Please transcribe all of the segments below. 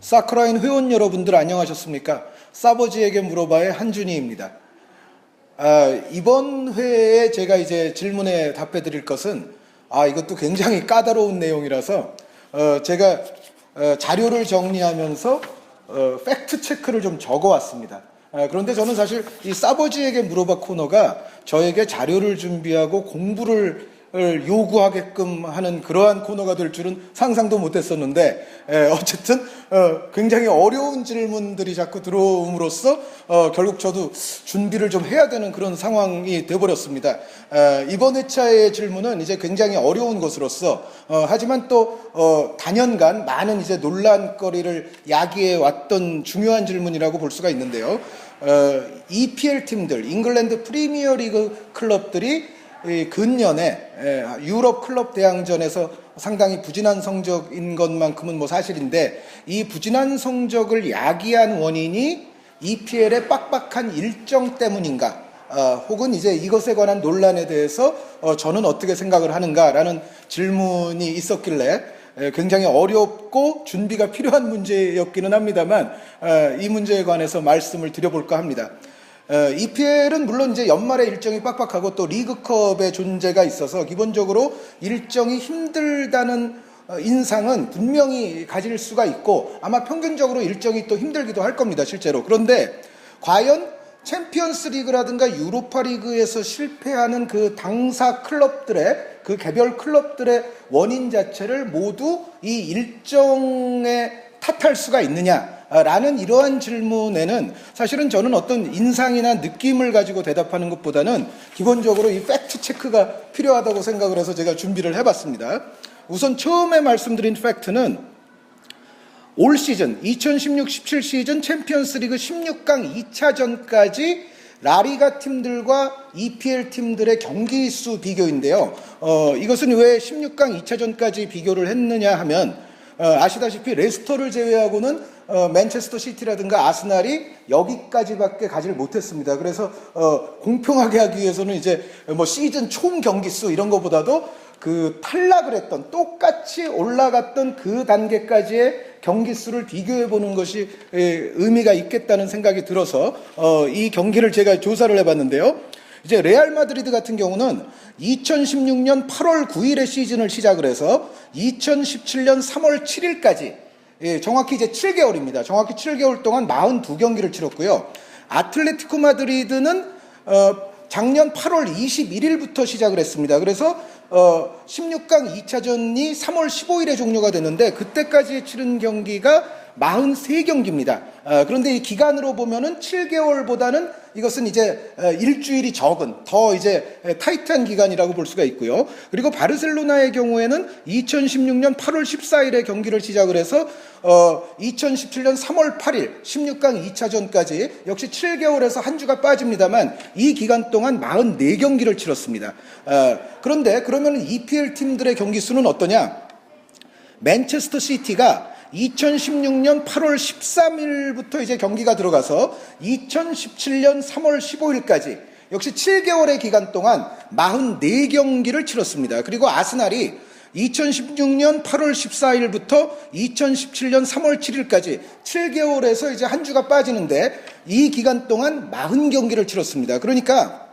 사크라인 회원 여러분들 안녕하셨습니까? 사버지에게 물어봐의 한준희입니다. 이번 회에 제가 이제 질문에 답해 드릴 것은 이것도 굉장히 까다로운 내용이라서 제가 자료를 정리하면서 팩트 체크를 좀 적어 왔습니다. 그런데 저는 사실 이 사버지에게 물어봐 코너가 저에게 자료를 준비하고 공부를 요구하게끔 하는 그러한 코너가 될 줄은 상상도 못했었는데 어쨌든 굉장히 어려운 질문들이 자꾸 들어옴으로써 결국 저도 준비를 좀 해야 되는 그런 상황이 되어버렸습니다. 이번 회차의 질문은 이제 굉장히 어려운 것으로서 하지만 또 단연간 많은 이제 논란거리를 야기해 왔던 중요한 질문이라고 볼 수가 있는데요. EPL 팀들, 잉글랜드 프리미어리그 클럽들이 근년에 유럽 클럽 대항전에서 상당히 부진한 성적인 것만큼은 뭐 사실인데, 이 부진한 성적을 야기한 원인이 EPL의 빡빡한 일정 때문인가, 혹은 이제 이것에 관한 논란에 대해서 저는 어떻게 생각을 하는가라는 질문이 있었길래 굉장히 어렵고 준비가 필요한 문제였기는 합니다만 이 문제에 관해서 말씀을 드려볼까 합니다. EPL은 물론 이제 연말에 일정이 빡빡하고 또 리그컵의 존재가 있어서 기본적으로 일정이 힘들다는 인상은 분명히 가질 수가 있고, 아마 평균적으로 일정이 또 힘들기도 할 겁니다, 실제로. 그런데 과연 챔피언스 리그라든가 유로파 리그에서 실패하는 그 당사 클럽들의, 그 개별 클럽들의 원인 자체를 모두 이 일정에 탓할 수가 있느냐 라는 이러한 질문에는 사실은 저는 어떤 인상이나 느낌을 가지고 대답하는 것보다는 기본적으로 이 팩트 체크가 필요하다고 생각을 해서 제가 준비를 해봤습니다. 우선 처음에 말씀드린 팩트는 올 시즌 2016-17 시즌 챔피언스 리그 16강 2차전까지 라리가 팀들과 EPL 팀들의 경기 수 비교인데요. 이것은 왜 16강 2차전까지 비교를 했느냐 하면 아시다시피 레스터를 제외하고는 맨체스터 시티라든가 아스날이 여기까지밖에 가지를 못했습니다. 그래서 공평하게 하기 위해서는 이제 뭐 시즌 총 경기 수 이런 것보다도 그 탈락을 했던, 똑같이 올라갔던 그 단계까지의 경기 수를 비교해 보는 것이 의미가 있겠다는 생각이 들어서 이 경기를 제가 조사를 해봤는데요. 이제 레알 마드리드 같은 경우는 2016년 8월 9일에 시즌을 시작을 해서 2017년 3월 7일까지 정확히 이제 7개월입니다. 정확히 7개월 동안 42경기를 치렀고요. 아틀레티코 마드리드는 작년 8월 21일부터 시작을 했습니다. 그래서 16강 2차전이 3월 15일에 종료가 됐는데 그때까지 치른 경기가 43경기입니다. 그런데 이 기간으로 보면은 7개월보다는 이것은 이제 일주일이 적은, 더 이제 타이트한 기간이라고 볼 수가 있고요. 그리고 바르셀로나의 경우에는 2016년 8월 14일에 경기를 시작을 해서 2017년 3월 8일 16강 2차전까지 역시 7개월에서 한 주가 빠집니다만 이 기간 동안 44경기를 치렀습니다. 그런데 그러면 EPL 팀들의 경기 수는 어떠냐? 맨체스터 시티가 2016년 8월 13일부터 이제 경기가 들어가서 2017년 3월 15일까지 역시 7개월의 기간 동안 44경기를 치렀습니다. 그리고 아스날이 2016년 8월 14일부터 2017년 3월 7일까지 7개월에서 이제 한 주가 빠지는데 이 기간 동안 40경기를 치렀습니다. 그러니까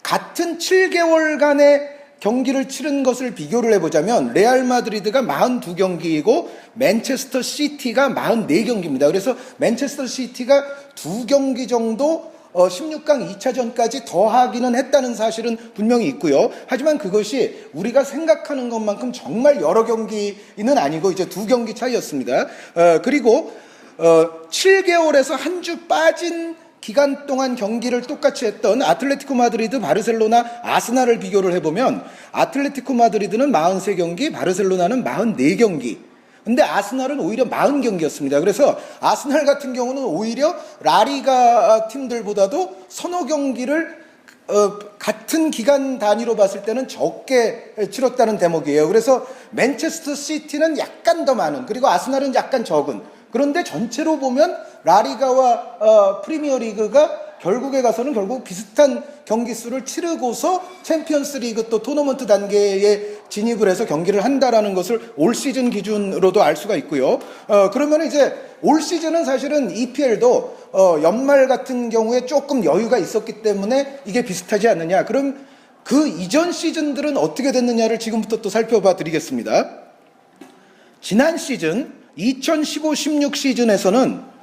같은 7개월간의 경기를 치른 것을 비교를 해보자면 레알 마드리드가 42경기이고 맨체스터 시티가 44경기입니다. 그래서 맨체스터 시티가 2경기 정도 16강 2차전까지 더 하기는 했다는 사실은 분명히 있고요. 하지만 그것이 우리가 생각하는 것만큼 정말 여러 경기는 아니고 이제 2경기 차이였습니다. 그리고 7개월에서 한 주 빠진 기간 동안 경기를 똑같이 했던 아틀레티코 마드리드, 바르셀로나, 아스날을 비교를 해보면 아틀레티코 마드리드는 43경기, 바르셀로나는 44경기. 근데 아스날은 오히려 40경기였습니다. 그래서 아스날 같은 경우는 오히려 라리가 팀들보다도 서너 경기를 같은 기간 단위로 봤을 때는 적게 치렀다는 대목이에요. 그래서 맨체스터 시티는 약간 더 많은, 그리고 아스날은 약간 적은, 그런데 전체로 보면 라리가와 프리미어리그가 결국에 가서는 결국 비슷한 경기 수를 치르고서 챔피언스 리그 또 토너먼트 단계에 진입을 해서 경기를 한다라는 것을 올 시즌 기준으로도 알 수가 있고요. 그러면 이제 올 시즌은 사실은 EPL도 연말 같은 경우에 조금 여유가 있었기 때문에 이게 비슷하지 않느냐. 그럼 그 이전 시즌들은 어떻게 됐느냐를 지금부터 또 살펴봐 드리겠습니다. 지난 시즌 2015-16 시즌에서는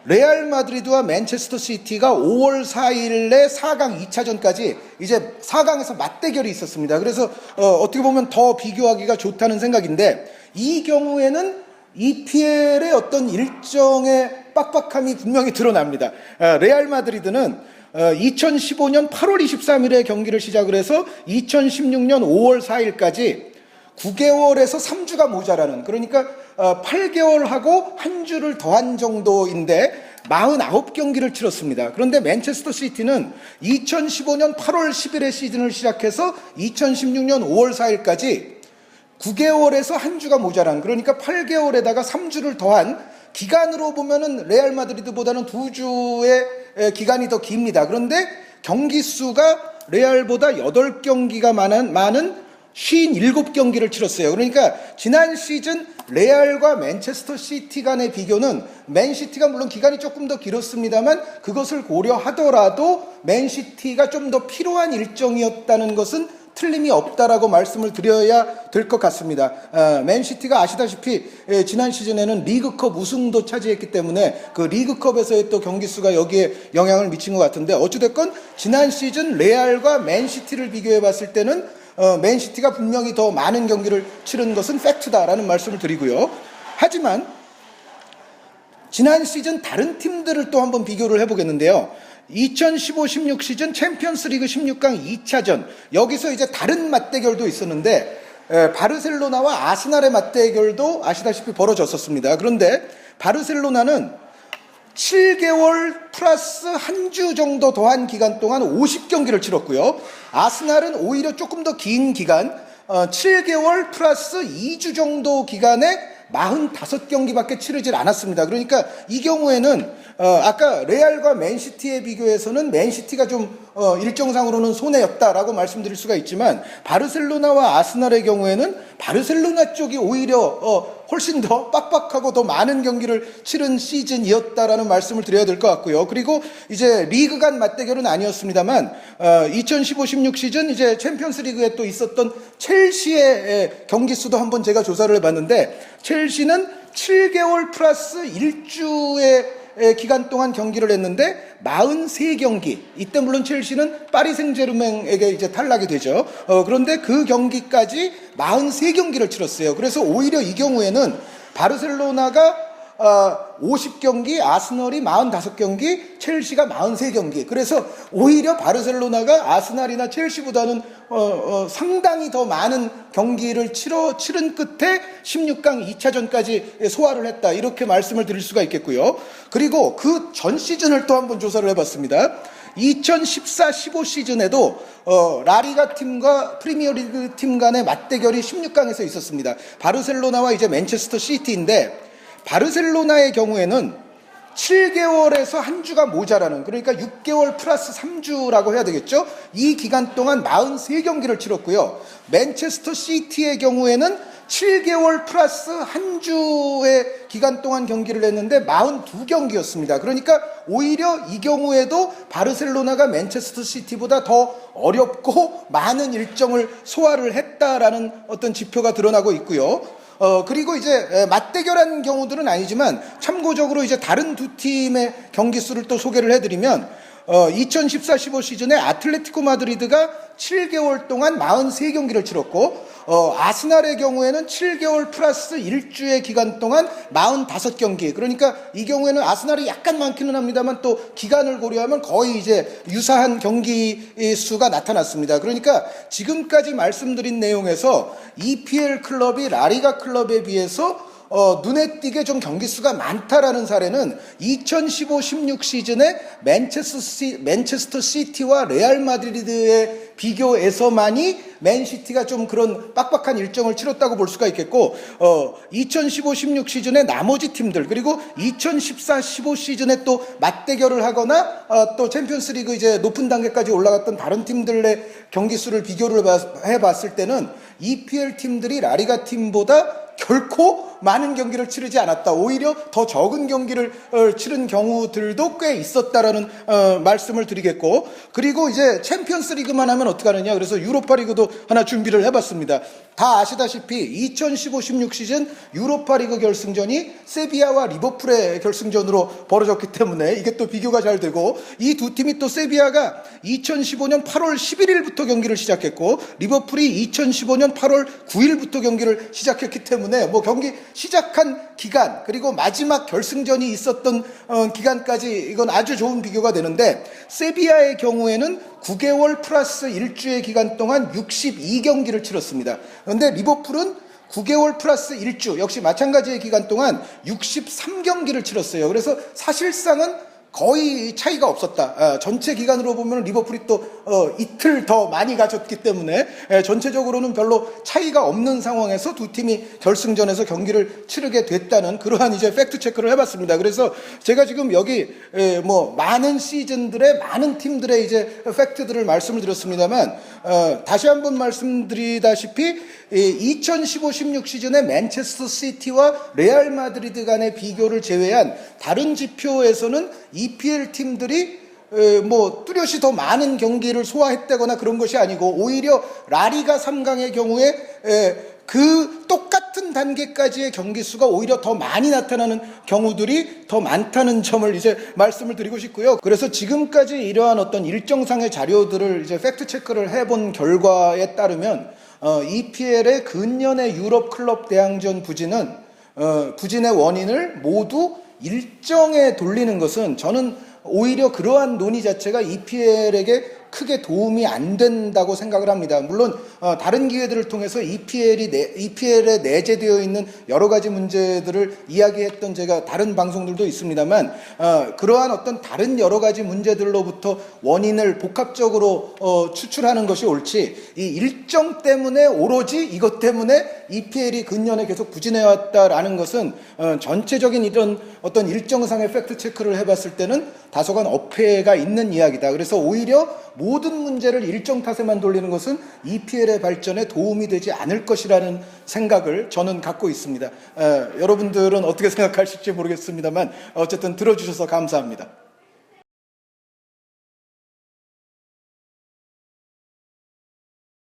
레알 마드리드와 맨체스터 시티가 5월 4일에 4강 2차전까지 이제 4강에서 맞대결이 있었습니다. 그래서 어떻게 보면 더 비교하기가 좋다는 생각인데, 이 경우에는 EPL의 어떤 일정의 빡빡함이 분명히 드러납니다. 레알 마드리드는 2015년 8월 23일에 경기를 시작을 해서 2016년 5월 4일까지 9개월에서 3주가 모자라는, 그러니까 8개월하고 한 주를 더한 정도인데 49경기를 치렀습니다. 그런데 맨체스터 시티는 2015년 8월 10일에 시즌을 시작해서 2016년 5월 4일까지 9개월에서 한 주가 모자란, 그러니까 8개월에다가 3주를 더한 기간으로 보면은 레알 마드리드보다는 2주의 기간이 더 깁니다. 그런데 경기 수가 레알보다 8경기가 많은 57경기를 치렀어요. 그러니까 지난 시즌 레알과 맨체스터 시티 간의 비교는 맨시티가 물론 기간이 조금 더 길었습니다만 그것을 고려하더라도 맨시티가 좀 더 필요한 일정이었다는 것은 틀림이 없다라고 말씀을 드려야 될 것 같습니다. 맨시티가 아시다시피 지난 시즌에는 리그컵 우승도 차지했기 때문에 그 리그컵에서의 또 경기 수가 여기에 영향을 미친 것 같은데, 어찌됐건 지난 시즌 레알과 맨시티를 비교해 봤을 때는 맨시티가 분명히 더 많은 경기를 치른 것은 팩트다라는 말씀을 드리고요. 하지만 지난 시즌 다른 팀들을 또 한번 비교를 해보겠는데요. 2015-16 시즌 챔피언스 리그 16강 2차전, 여기서 이제 다른 맞대결도 있었는데 바르셀로나와 아스날의 맞대결도 아시다시피 벌어졌었습니다. 그런데 바르셀로나는 7개월 플러스 한 주 정도 더한 기간 동안 50경기를 치렀고요. 아스날은 오히려 조금 더 긴 기간 7개월 플러스 2주 정도 기간에 45경기밖에 치르질 않았습니다. 그러니까 이 경우에는 아까 레알과 맨시티에 비교해서는 맨시티가 좀 일정상으로는 손해였다라고 말씀드릴 수가 있지만, 바르셀로나와 아스날의 경우에는 바르셀로나 쪽이 오히려 훨씬 더 빡빡하고 더 많은 경기를 치른 시즌이었다라는 말씀을 드려야 될 것 같고요. 그리고 이제 리그 간 맞대결은 아니었습니다만 2015-16 시즌 이제 챔피언스 리그에 또 있었던 첼시의 경기 수도 한번 제가 조사를 해봤는데, 첼시는 7개월 플러스 1주의 기간 동안 경기를 했는데 43경기. 이때 물론 첼시는 파리 생제르맹에게 이제 탈락이 되죠. 그런데 그 경기까지 43경기를 치렀어요. 그래서 오히려 이 경우에는 바르셀로나가 50경기, 아스널이 45경기, 첼시가 43경기. 그래서 오히려 바르셀로나가 아스날이나 첼시보다는 상당히 더 많은 경기를 치른 끝에 16강 2차전까지 소화를 했다, 이렇게 말씀을 드릴 수가 있겠고요. 그리고 그 전 시즌을 또 한번 조사를 해봤습니다. 2014-15 시즌에도 라리가 팀과 프리미어리그 팀 간의 맞대결이 16강에서 있었습니다. 바르셀로나와 이제 맨체스터 시티인데, 바르셀로나의 경우에는 7개월에서 한 주가 모자라는, 그러니까 6개월 플러스 3주라고 해야 되겠죠. 이 기간 동안 43경기를 치렀고요. 맨체스터 시티의 경우에는 7개월 플러스 한 주의 기간 동안 경기를 했는데 42경기였습니다. 그러니까 오히려 이 경우에도 바르셀로나가 맨체스터 시티보다 더 어렵고 많은 일정을 소화를 했다라는 어떤 지표가 드러나고 있고요. 그리고 이제 맞대결한 경우들은 아니지만 참고적으로 이제 다른 두 팀의 경기 수를 또 소개를 해드리면 2014-15 시즌에 아틀레티코 마드리드가 7개월 동안 43경기를 치렀고, 아스날의 경우에는 7개월 플러스 1주의 기간 동안 45경기. 그러니까 이 경우에는 아스날이 약간 많기는 합니다만 또 기간을 고려하면 거의 이제 유사한 경기 수가 나타났습니다. 그러니까 지금까지 말씀드린 내용에서 EPL 클럽이 라리가 클럽에 비해서 눈에 띄게 좀 경기 수가 많다라는 사례는 2015-16 시즌에 맨체스터 시티와 레알 마드리드의 비교에서만이 맨시티가 좀 그런 빡빡한 일정을 치렀다고 볼 수가 있겠고, 2015-16 시즌에 나머지 팀들, 그리고 2014-15 시즌에 또 맞대결을 하거나 또 챔피언스리그 이제 높은 단계까지 올라갔던 다른 팀들의 경기 수를 비교를 해봤을 때는 EPL 팀들이 라리가 팀보다 결코 많은 경기를 치르지 않았다. 오히려 더 적은 경기를 치른 경우들도 꽤 있었다라는 말씀을 드리겠고, 그리고 이제 챔피언스 리그만 하면 어떡하느냐. 그래서 유로파 리그도 하나 준비를 해봤습니다. 다 아시다시피 2015-16 시즌 유로파 리그 결승전이 세비야와 리버풀의 결승전으로 벌어졌기 때문에 이게 또 비교가 잘 되고, 이 두 팀이 또 세비야가 2015년 8월 11일부터 경기를 시작했고 리버풀이 2015년 8월 9일부터 경기를 시작했기 때문에 뭐 경기 시작한 기간 그리고 마지막 결승전이 있었던 기간까지 이건 아주 좋은 비교가 되는데, 세비야의 경우에는 9개월 플러스 일주의 기간 동안 62경기를 치렀습니다. 그런데 리버풀은 9개월 플러스 1주 역시 마찬가지의 기간 동안 63경기를 치렀어요. 그래서 사실상은 거의 차이가 없었다. 전체 기간으로 보면 리버풀이 또 이틀 더 많이 가졌기 때문에 전체적으로는 별로 차이가 없는 상황에서 두 팀이 결승전에서 경기를 치르게 됐다는 그러한 이제 팩트 체크를 해봤습니다. 그래서 제가 지금 여기 뭐 많은 시즌들의 많은 팀들의 이제 팩트들을 말씀을 드렸습니다만, 다시 한번 말씀드리다시피 2015-16 시즌에 맨체스터 시티와 레알 마드리드 간의 비교를 제외한 다른 지표에서는 EPL 팀들이 뭐 뚜렷이 더 많은 경기를 소화했다거나 그런 것이 아니고, 오히려 라리가 3강의 경우에 그 똑같은 단계까지의 경기 수가 오히려 더 많이 나타나는 경우들이 더 많다는 점을 이제 말씀을 드리고 싶고요. 그래서 지금까지 이러한 어떤 일정상의 자료들을 이제 팩트 체크를 해본 결과에 따르면 EPL의 근년의 유럽 클럽 대항전 부진의 원인을 모두 일정에 돌리는 것은, 저는 오히려 그러한 논의 자체가 EPL에게 크게 도움이 안 된다고 생각을 합니다. 물론 다른 기회들을 통해서 EPL에 내재되어 있는 여러 가지 문제들을 이야기했던 제가 다른 방송들도 있습니다만, 그러한 어떤 다른 여러 가지 문제들로부터 원인을 복합적으로 추출하는 것이 옳지, 이 일정 때문에 오로지 이것 때문에 EPL이 근년에 계속 부진해왔다라는 것은 전체적인 이런 어떤 일정상의 팩트 체크를 해봤을 때는 다소간 어폐가 있는 이야기다. 그래서 오히려 모든 문제를 일정 탓에만 돌리는 것은 EPL의 발전에 도움이 되지 않을 것이라는 생각을 저는 갖고 있습니다. 여러분들은 어떻게 생각하실지 모르겠습니다만 어쨌든 들어주셔서 감사합니다.